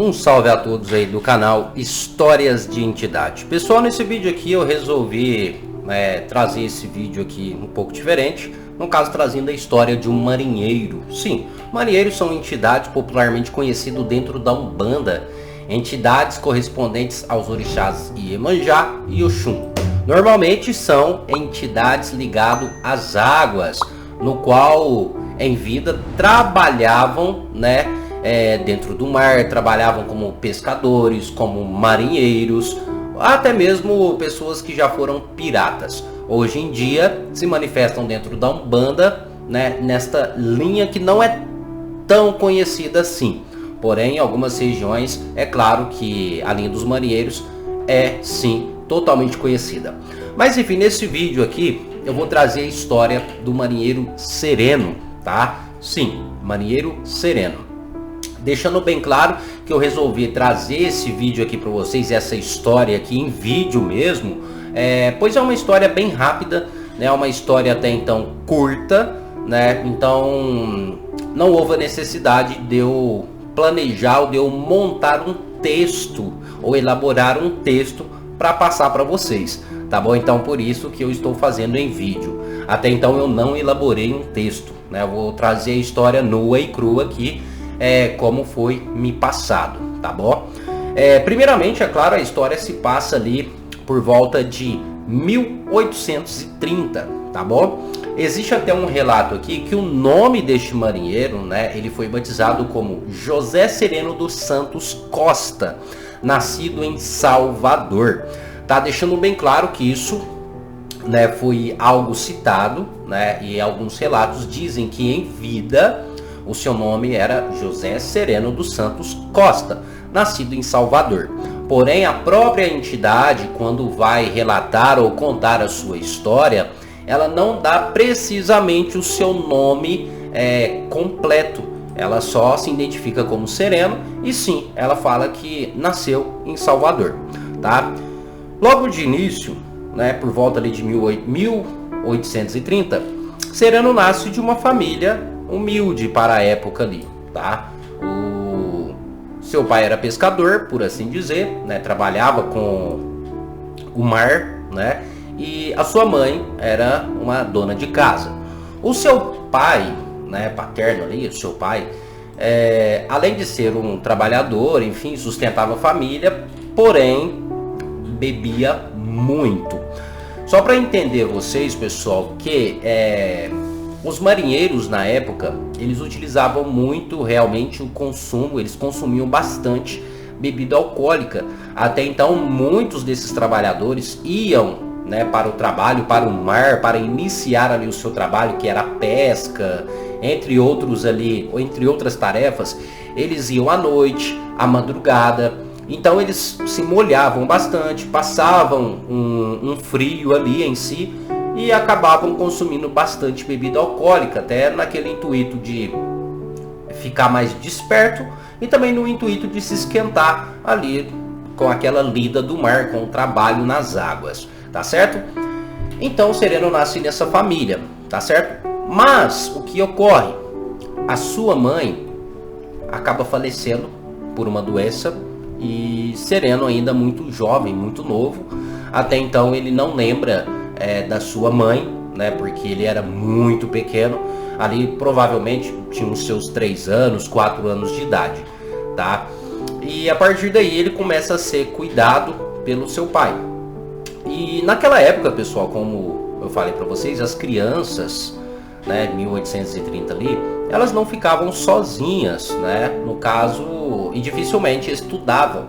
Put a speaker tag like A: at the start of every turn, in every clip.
A: Um salve a todos aí do canal Histórias de Entidade. Pessoal, nesse vídeo aqui eu resolvi trazer esse vídeo aqui um pouco diferente. No caso, trazendo a história de um marinheiro. Sim, marinheiros são entidades popularmente conhecidas dentro da Umbanda. Entidades correspondentes aos orixás Iemanjá e Oxum. Normalmente são entidades ligadas às águas, no qual em vida trabalhavam, dentro do mar, trabalhavam como pescadores, como marinheiros, até mesmo pessoas que já foram piratas. Hoje em dia se manifestam dentro da Umbanda, nesta linha que não é tão conhecida assim. Porém, em algumas regiões, é claro que a linha dos marinheiros é sim totalmente conhecida. Mas enfim, nesse vídeo aqui eu vou trazer a história do marinheiro Sereno, tá? Sim, marinheiro Sereno. Deixando bem claro que eu resolvi trazer esse vídeo aqui para vocês, essa história aqui em vídeo mesmo, pois é uma história bem rápida, uma história até então curta, então não houve a necessidade de eu planejar ou de eu montar um texto ou elaborar um texto para passar para vocês, tá bom? Então por isso que eu estou fazendo em vídeo. Até então eu não elaborei um texto, eu vou trazer a história nua e crua aqui, como foi me passado, tá bom? Primeiramente, é claro, a história se passa ali por volta de 1830, tá bom? Existe até um relato aqui que o nome deste marinheiro, ele foi batizado como José Sereno dos Santos Costa, nascido em Salvador. Tá deixando bem claro que isso, foi algo citado, e alguns relatos dizem que em vida o seu nome era José Sereno dos Santos Costa, nascido em Salvador. Porém, a própria entidade, quando vai relatar ou contar a sua história, ela não dá precisamente o seu nome completo. Ela só se identifica como Sereno e sim, ela fala que nasceu em Salvador, tá? Logo de início, por volta ali de 1830, Sereno nasce de uma família humilde para a época ali, tá? O seu pai era pescador, por assim dizer, trabalhava com o mar, e a sua mãe era uma dona de casa. O seu pai, paterno ali, o seu pai, além de ser um trabalhador, enfim, sustentava a família, porém bebia muito. Só para entender vocês, pessoal, que os marinheiros na época, eles utilizavam muito realmente o consumo, eles consumiam bastante bebida alcoólica. Até então, muitos desses trabalhadores iam para o trabalho, para o mar, para iniciar ali o seu trabalho, que era a pesca, entre outros ali, ou entre outras tarefas. Eles iam à noite, à madrugada, então eles se molhavam bastante, passavam um frio ali em si e acabavam consumindo bastante bebida alcoólica, até naquele intuito de ficar mais desperto e também no intuito de se esquentar ali com aquela lida do mar, com o trabalho nas águas, tá certo? Então o Sereno nasce nessa família, tá certo? Mas o que ocorre? A sua mãe acaba falecendo por uma doença e Sereno ainda muito jovem, muito novo, até então ele não lembra da sua mãe, porque ele era muito pequeno, ali provavelmente tinha os seus 3 anos, 4 anos de idade, tá? E a partir daí ele começa a ser cuidado pelo seu pai. E naquela época, pessoal, como eu falei para vocês, as crianças, 1830 ali, elas não ficavam sozinhas, no caso, e dificilmente estudavam,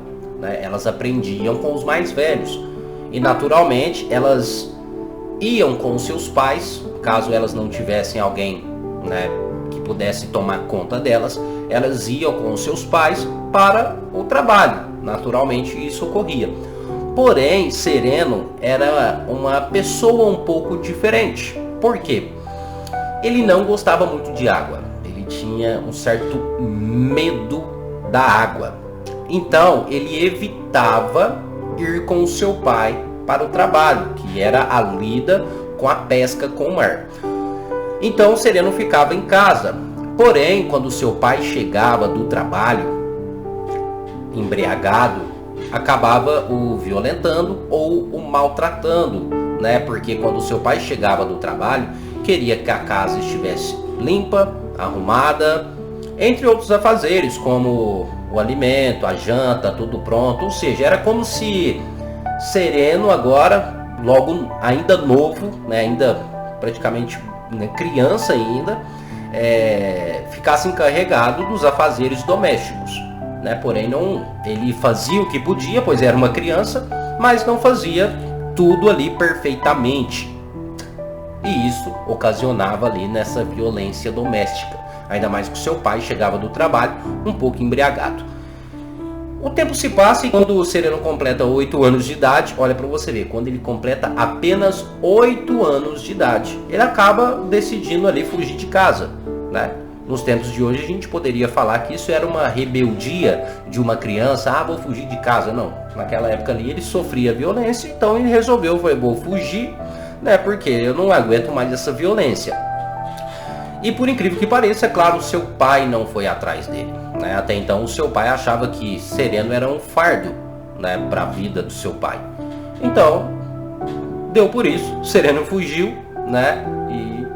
A: elas aprendiam com os mais velhos. E naturalmente elas iam com os seus pais, caso elas não tivessem alguém, que pudesse tomar conta delas, elas iam com os seus pais para o trabalho. Naturalmente isso ocorria. Porém, Sereno era uma pessoa um pouco diferente. Por quê? Ele não gostava muito de água. Ele tinha um certo medo da água. Então, ele evitava ir com o seu pai para o trabalho, que era a lida com a pesca com o mar. Então, o Sereno ficava em casa. Porém, quando seu pai chegava do trabalho, embriagado, acabava o violentando ou o maltratando, né? Porque quando o seu pai chegava do trabalho, queria que a casa estivesse limpa, arrumada, entre outros afazeres, como o alimento, a janta, tudo pronto. Ou seja, era como se Sereno agora, logo ainda novo, né? Ainda praticamente, né, criança ainda, ficasse encarregado dos afazeres domésticos, né? Porém, não, ele fazia o que podia, pois era uma criança, mas não fazia tudo ali perfeitamente. E isso ocasionava ali nessa violência doméstica, ainda mais que o seu pai chegava do trabalho um pouco embriagado. O tempo se passa e quando o Sereno completa 8 anos de idade, olha para você ver, quando ele completa apenas 8 anos de idade, ele acaba decidindo ali fugir de casa, né? Nos tempos de hoje a gente poderia falar que isso era uma rebeldia de uma criança, vou fugir de casa. Não, naquela época ali ele sofria violência, então ele resolveu, vou fugir, né? Porque eu não aguento mais essa violência. E por incrível que pareça, é claro, o seu pai não foi atrás dele, né? Até então o seu pai achava que Sereno era um fardo, né, para a vida do seu pai. Então, deu por isso, Sereno fugiu, né, e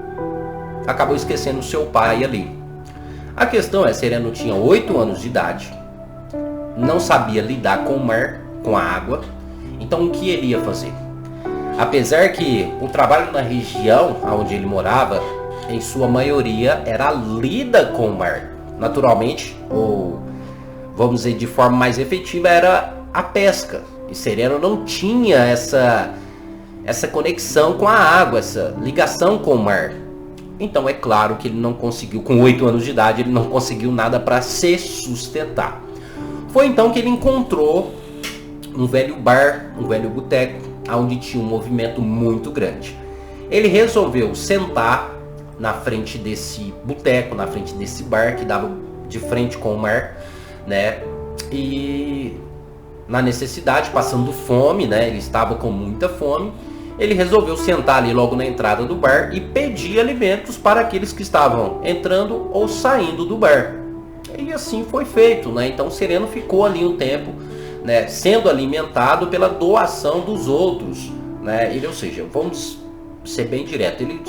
A: acabou esquecendo o seu pai ali. A questão é, Sereno tinha 8 anos de idade, não sabia lidar com o mar, com a água, então o que ele ia fazer? Apesar que o trabalho na região onde ele morava, em sua maioria, era a lida com o mar. Naturalmente, ou vamos dizer de forma mais efetiva, era a pesca. E Sereno não tinha essa conexão com a água, essa ligação com o mar. Então é claro que ele não conseguiu, com 8 anos de idade, ele não conseguiu nada para se sustentar. Foi então que ele encontrou um velho bar, um velho boteco, onde tinha um movimento muito grande. Ele resolveu sentar na frente desse boteco, na frente desse bar que dava de frente com o mar, né? E na necessidade, passando fome, né? Ele estava com muita fome. Ele resolveu sentar ali logo na entrada do bar e pedir alimentos para aqueles que estavam entrando ou saindo do bar. E assim foi feito, né? Então Sereno ficou ali um tempo, né, sendo alimentado pela doação dos outros, né? Ele, ou seja, vamos ser bem direto, ele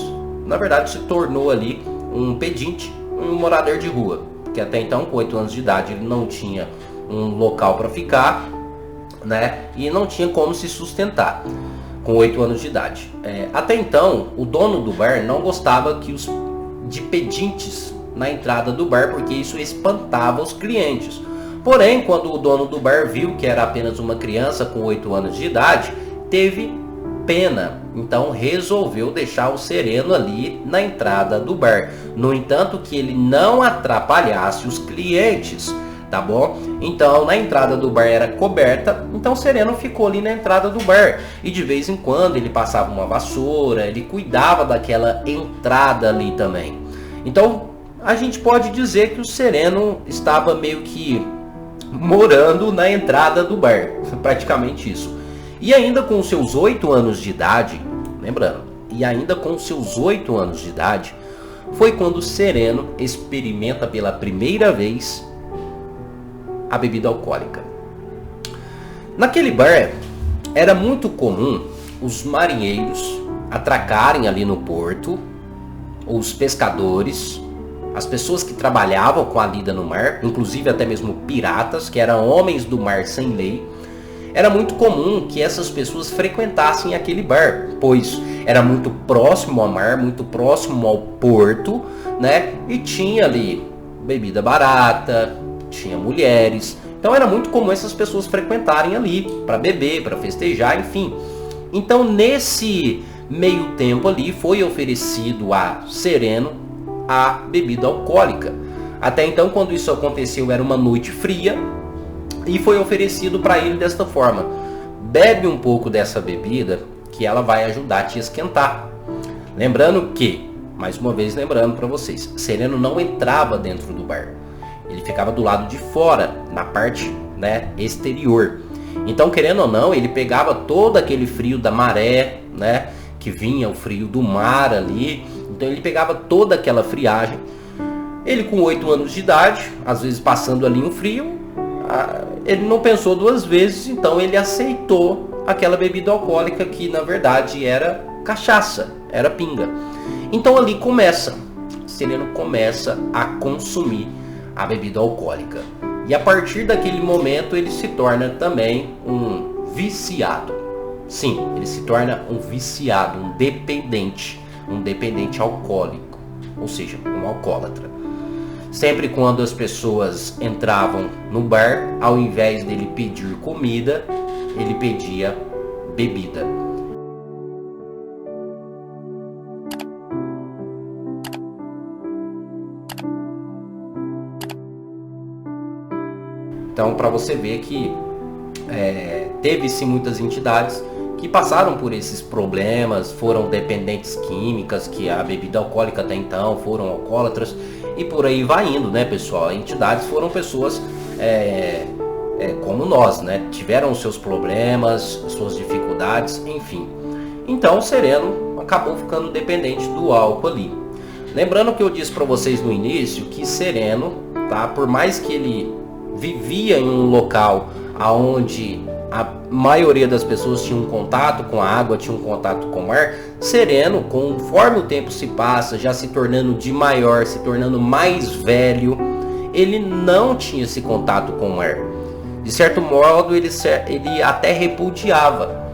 A: na verdade se tornou ali um pedinte, um morador de rua, que até então com 8 anos de idade ele não tinha um local para ficar, né? E não tinha como se sustentar com 8 anos de idade. Até então o dono do bar não gostava de pedintes na entrada do bar, porque isso espantava os clientes. Porém, quando o dono do bar viu que era apenas uma criança com 8 anos de idade, teve pena, então resolveu deixar o Sereno ali na entrada do bar. No entanto, que ele não atrapalhasse os clientes, tá bom? Então, na entrada do bar era coberta, então o Sereno ficou ali na entrada do bar. E de vez em quando ele passava uma vassoura, ele cuidava daquela entrada ali também. Então, a gente pode dizer que o Sereno estava meio que morando na entrada do bar, praticamente isso. E ainda com seus 8 anos de idade, lembrando, e ainda com seus 8 anos de idade, foi quando Sereno experimenta pela primeira vez a bebida alcoólica. Naquele bar, era muito comum os marinheiros atracarem ali no porto, os pescadores, as pessoas que trabalhavam com a lida no mar, inclusive até mesmo piratas, que eram homens do mar sem lei. Era muito comum que essas pessoas frequentassem aquele bar, pois era muito próximo ao mar, muito próximo ao porto, né? E tinha ali bebida barata, tinha mulheres. Então era muito comum essas pessoas frequentarem ali para beber, para festejar, enfim. Então nesse meio tempo ali foi oferecido a Sereno a bebida alcoólica. Até então, quando isso aconteceu, era uma noite fria e foi oferecido para ele desta forma: bebe um pouco dessa bebida que ela vai ajudar a te esquentar. Lembrando que, mais uma vez lembrando para vocês, Sereno não entrava dentro do bar, ele ficava do lado de fora, na parte, né, exterior. Então, querendo ou não, ele pegava todo aquele frio da maré, né, que vinha o frio do mar ali. Então ele pegava toda aquela friagem. Ele com 8 anos de idade, às vezes passando ali um frio, ele não pensou duas vezes, então ele aceitou aquela bebida alcoólica que na verdade era cachaça, era pinga. Então ali Sereno começa a consumir a bebida alcoólica. E a partir daquele momento ele se torna também um viciado. Sim, ele se torna um viciado, um dependente alcoólico, ou seja, um alcoólatra. Sempre quando as pessoas entravam no bar, ao invés dele pedir comida, ele pedia bebida. Então, para você ver que teve-se muitas entidades que passaram por esses problemas, foram dependentes químicas, que a bebida alcoólica até então foram alcoólatras, e por aí vai indo, né, pessoal? Entidades foram pessoas como nós, né? Tiveram os seus problemas, suas dificuldades, enfim. Então o Sereno acabou ficando dependente do álcool ali. Lembrando que eu disse para vocês no início que Sereno, tá? Por mais que ele vivia em um local onde a maioria das pessoas tinha um contato com a água, tinha um contato com o mar, Sereno, conforme o tempo se passa, já se tornando de maior, se tornando mais velho, ele não tinha esse contato com o mar. De certo modo, ele até repudiava.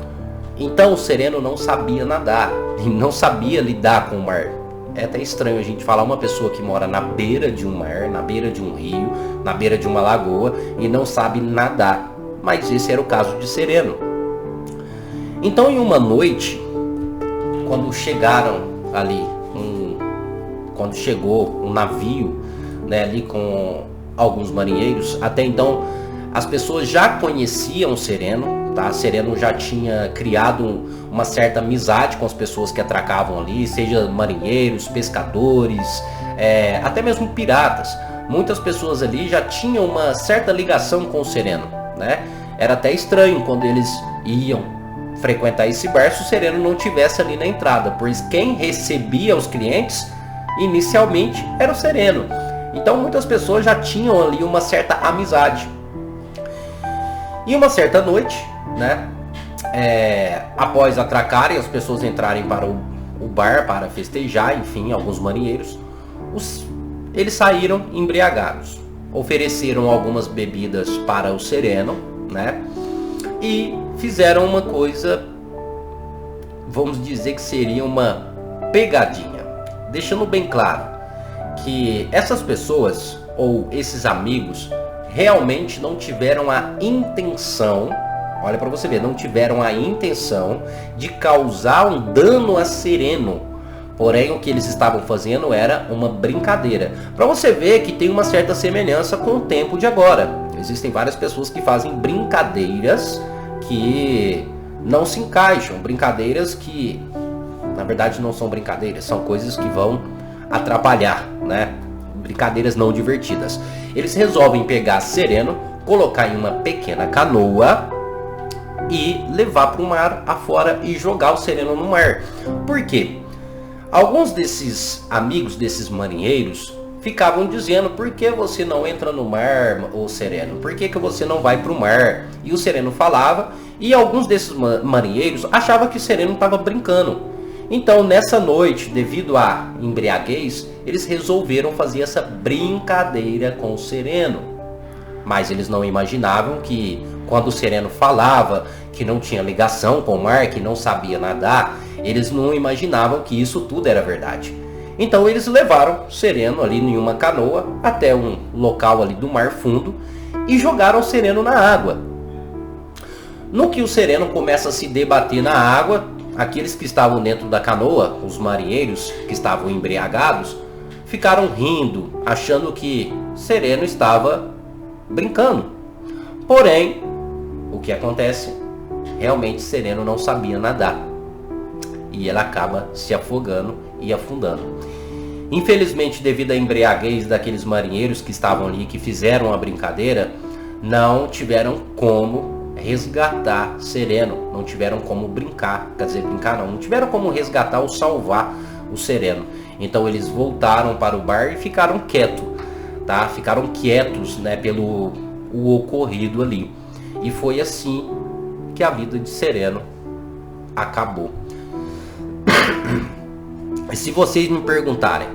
A: Então o Sereno não sabia nadar, ele não sabia lidar com o mar. É até estranho a gente falar uma pessoa que mora na beira de um mar, na beira de um rio, na beira de uma lagoa e não sabe nadar. Mas esse era o caso de Sereno. Então em uma noite, quando chegou um navio, né, ali com alguns marinheiros, até então as pessoas já conheciam Sereno, tá? Sereno já tinha criado uma certa amizade com as pessoas que atracavam ali, seja marinheiros, pescadores, até mesmo piratas. Muitas pessoas ali já tinham uma certa ligação com o Sereno, né? Era até estranho quando eles iam frequentar esse bar se o Sereno não tivesse ali na entrada, pois quem recebia os clientes inicialmente era o Sereno. Então muitas pessoas já tinham ali uma certa amizade. E uma certa noite, né, após atracarem, as pessoas entrarem para o bar para festejar, enfim, alguns marinheiros, eles saíram embriagados. Ofereceram algumas bebidas para o Sereno, né, e fizeram uma coisa, vamos dizer que seria uma pegadinha, deixando bem claro que essas pessoas ou esses amigos realmente não tiveram a intenção, olha para você ver, não tiveram a intenção de causar um dano a Sereno. Porém, o que eles estavam fazendo era uma brincadeira. Para você ver que tem uma certa semelhança com o tempo de agora. Existem várias pessoas que fazem brincadeiras que não se encaixam, brincadeiras que na verdade não são brincadeiras, são coisas que vão atrapalhar, né? Brincadeiras não divertidas. Eles resolvem pegar Sereno, colocar em uma pequena canoa e levar para o mar afora e jogar o Sereno no mar. Por quê? Alguns desses amigos, desses marinheiros, ficavam dizendo: por que você não entra no mar, ô Sereno? Por que você não vai para o mar? E o Sereno falava, e alguns desses marinheiros achavam que o Sereno estava brincando. Então nessa noite, devido à embriaguez, eles resolveram fazer essa brincadeira com o Sereno. Mas eles não imaginavam que quando o Sereno falava que não tinha ligação com o mar, que não sabia nadar, eles não imaginavam que isso tudo era verdade. Então eles levaram o Sereno ali em uma canoa até um local ali do mar fundo e jogaram o Sereno na água. No que o Sereno começa a se debater na água, aqueles que estavam dentro da canoa, os marinheiros que estavam embriagados, ficaram rindo, achando que Sereno estava brincando. Porém, o que acontece? Realmente Sereno não sabia nadar. E ela acaba se afogando e afundando. Infelizmente, devido à embriaguez daqueles marinheiros que estavam ali, que fizeram a brincadeira, não tiveram como resgatar Sereno, não tiveram como brincar, não tiveram como resgatar ou salvar o Sereno. Então eles voltaram para o bar e ficaram quietos, tá? Ficaram quietos, né, o ocorrido ali. E foi assim que a vida de Sereno acabou. E se vocês me perguntarem,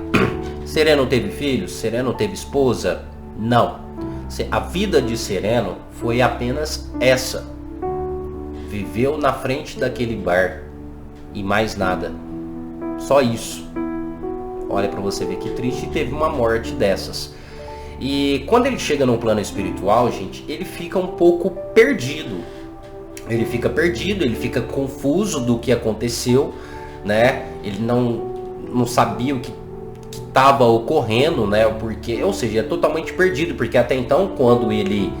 A: Sereno teve filhos? Sereno teve esposa? Não. A vida de Sereno foi apenas essa. Viveu na frente daquele bar e mais nada. Só isso. Olha pra você ver que triste, teve uma morte dessas. E quando ele chega no plano espiritual, gente, ele fica um pouco perdido. Ele fica perdido, ele fica confuso do que aconteceu, né? Ele não sabia o que estava ocorrendo, né? Porque, ou seja, é totalmente perdido, porque até então, quando ele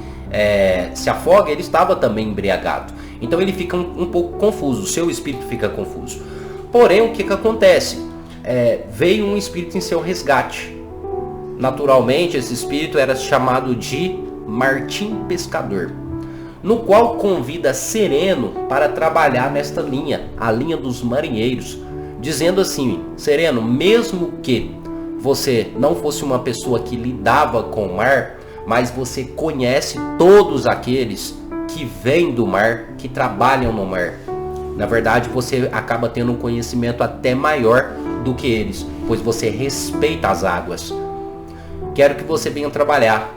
A: se afoga, ele estava também embriagado. Então ele fica um pouco confuso, o seu espírito fica confuso. Porém, o que acontece? Veio um espírito em seu resgate. Naturalmente, esse espírito era chamado de Martim Pescador, no qual convida Sereno para trabalhar nesta linha, a linha dos marinheiros, dizendo assim: Sereno, mesmo que você não fosse uma pessoa que lidava com o mar, mas você conhece todos aqueles que vêm do mar, que trabalham no mar. Na verdade, você acaba tendo um conhecimento até maior do que eles, pois você respeita as águas. Quero que você venha trabalhar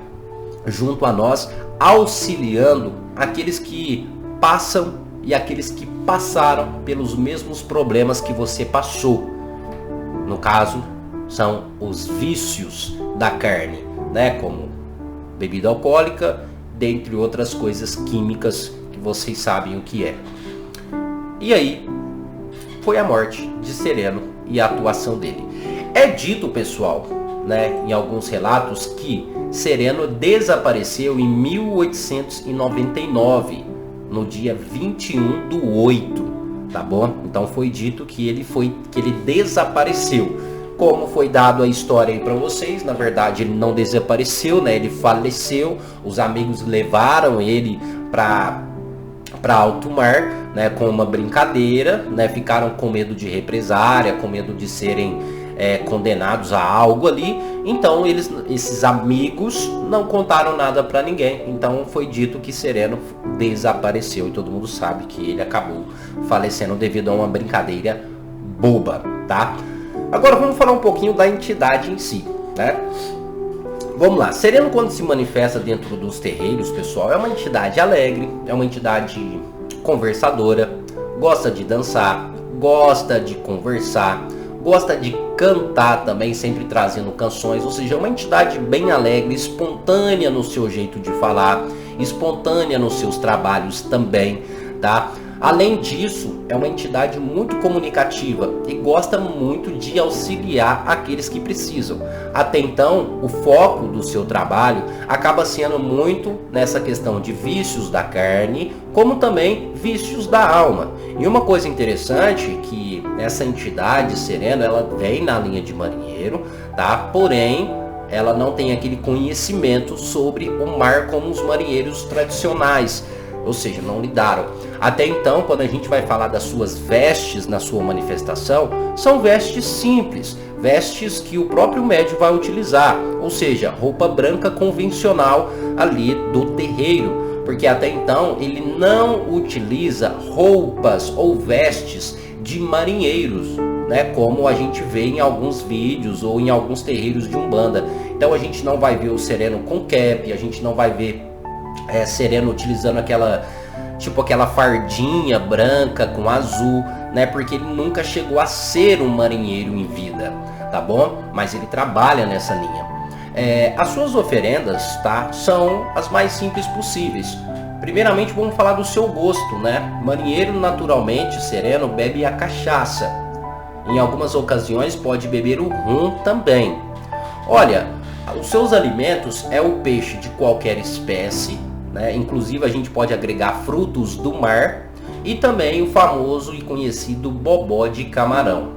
A: junto a nós, auxiliando aqueles que passam e aqueles que passaram pelos mesmos problemas que você passou. No caso, são os vícios da carne, né? Como bebida alcoólica, dentre outras coisas químicas que vocês sabem o que é. E aí, foi a morte de Sereno e a atuação dele. É dito, pessoal, né, em alguns relatos, que Sereno desapareceu em 1899, no dia 21/8, tá bom? Então foi dito que ele desapareceu. Como foi dado a história aí para vocês, na verdade ele não desapareceu, né? Ele faleceu. Os amigos levaram ele para alto mar, né, com uma brincadeira, né? Ficaram com medo de represária, com medo de serem condenados a algo ali. Então esses amigos não contaram nada para ninguém. Então foi dito que Sereno desapareceu, e todo mundo sabe que ele acabou falecendo devido a uma brincadeira boba, tá? Agora vamos falar um pouquinho da entidade em si, né? Vamos lá. Sereno, quando se manifesta dentro dos terreiros, pessoal, é uma entidade alegre, é uma entidade conversadora, gosta de dançar, gosta de conversar, gosta de cantar também, sempre trazendo canções. Ou seja, é uma entidade bem alegre, espontânea no seu jeito de falar, espontânea nos seus trabalhos também, tá? Além disso, é uma entidade muito comunicativa e gosta muito de auxiliar aqueles que precisam. Até então, o foco do seu trabalho acaba sendo muito nessa questão de vícios da carne, como também vícios da alma. E uma coisa interessante é que essa entidade Sereno, ela vem na linha de marinheiro, tá? Porém, ela não tem aquele conhecimento sobre o mar como os marinheiros tradicionais. Ou seja, não lidaram. Até então, quando a gente vai falar das suas vestes na sua manifestação, são vestes simples, vestes que o próprio médium vai utilizar, ou seja, roupa branca convencional ali do terreiro, porque até então ele não utiliza roupas ou vestes de marinheiros, né, como a gente vê em alguns vídeos ou em alguns terreiros de Umbanda. Então a gente não vai ver o Sereno com cap, a gente não vai ver Sereno utilizando aquela fardinha branca com azul, né? Porque ele nunca chegou a ser um marinheiro em vida, tá bom? Mas ele trabalha nessa linha. As suas oferendas, tá? São as mais simples possíveis. Primeiramente, vamos falar do seu gosto, né? Marinheiro, naturalmente, Sereno bebe a cachaça. Em algumas ocasiões pode beber o rum também. Olha, os seus alimentos é o peixe de qualquer espécie, né? Inclusive a gente pode agregar frutos do mar e também o famoso e conhecido bobó de camarão.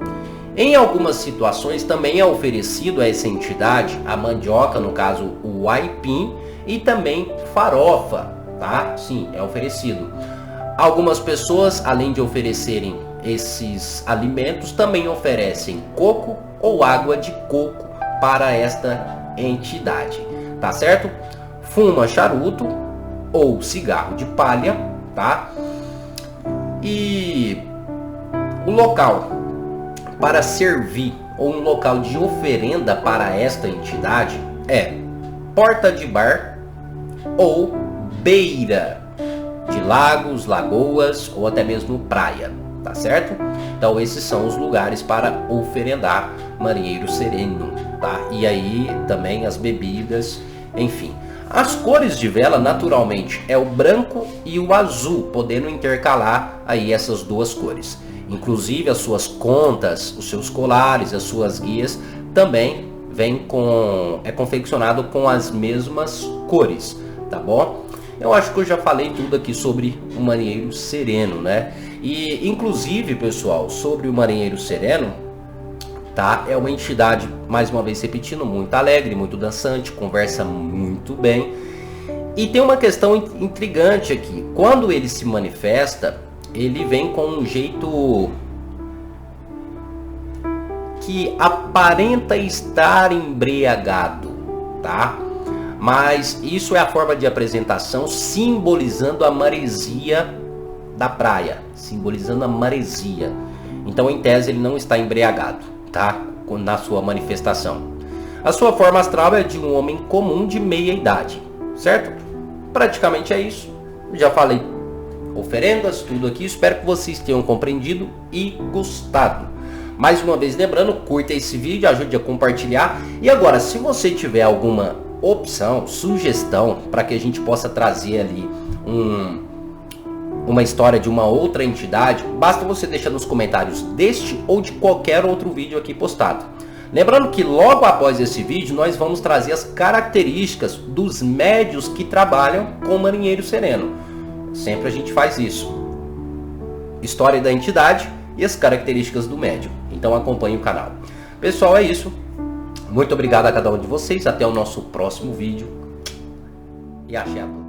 A: Em algumas situações também é oferecido a essa entidade a mandioca, no caso o aipim, e também farofa, tá? Sim, é oferecido. Algumas pessoas, além de oferecerem esses alimentos, também oferecem coco ou água de coco para esta entidade, tá certo? fuma charuto ou cigarro de palha, tá? E o local para servir ou um local de oferenda para esta entidade é porta de bar ou beira de lagos, lagoas ou até mesmo praia, tá certo? Então esses são os lugares para oferendar marinheiro sereno, tá? E aí também as bebidas, enfim. As cores de vela naturalmente é o branco e o azul, podendo intercalar aí essas duas cores. Inclusive as suas contas, os seus colares, as suas guias também é confeccionado com as mesmas cores, tá bom? Eu acho que eu já falei tudo aqui sobre o marinheiro sereno, né? E inclusive, pessoal, sobre o marinheiro sereno, tá? É uma entidade, mais uma vez repetindo, muito alegre, muito dançante, conversa muito bem. E tem uma questão intrigante aqui. Quando ele se manifesta, ele vem com um jeito que aparenta estar embriagado, tá? Mas isso é a forma de apresentação simbolizando a maresia da praia, simbolizando a maresia. Então, em tese, ele não está embriagado, tá? Na sua manifestação. A sua forma astral é de um homem comum de meia idade, certo? Praticamente é isso. Já falei oferendas, tudo aqui. Espero que vocês tenham compreendido e gostado. Mais uma vez, lembrando, curta esse vídeo, ajude a compartilhar. E agora, se você tiver alguma opção, sugestão para que a gente possa trazer ali uma história de uma outra entidade, basta você deixar nos comentários deste ou de qualquer outro vídeo aqui postado. Lembrando que logo após esse vídeo nós vamos trazer as características dos médios que trabalham com o marinheiro sereno. Sempre a gente faz isso. História da entidade e as características do médium. Então acompanhe o canal. Pessoal, é isso. Muito obrigado a cada um de vocês. Até o nosso próximo vídeo. E axé a todos.